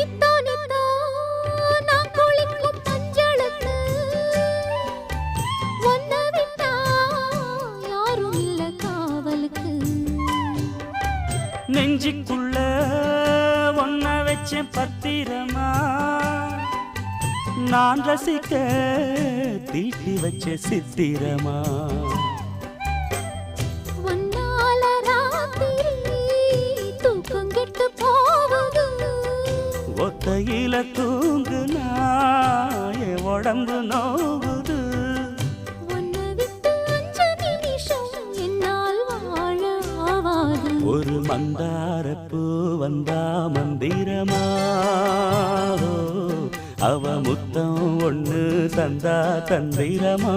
நித்தோ நித்தோ நான் குளிக்கும் மஞ்சளுக்கு ஒன்ன விட்டா யாரும் இல்ல காவலுக்கு. நெஞ்சுக்குள்ள ஒன்ன வச்சேன் பத்திரமா, நான் ரசிக்க தீட்டி வச்ச சித்திரமா. ஒன்னால ராத்திரி தூக்கம் கெட்டு போகுது, ஒத்தையில தூங்குனா என் உடம்பு நோகுது. உன்னை விட்டு 5 நிமிஷம் என்னால் வாழ ஆவாது. ஒரு மந்தாரப்பூ வந்தா மந்திரமா, அவ முத்தம் ஒண்ணு தந்தா தந்திரமா.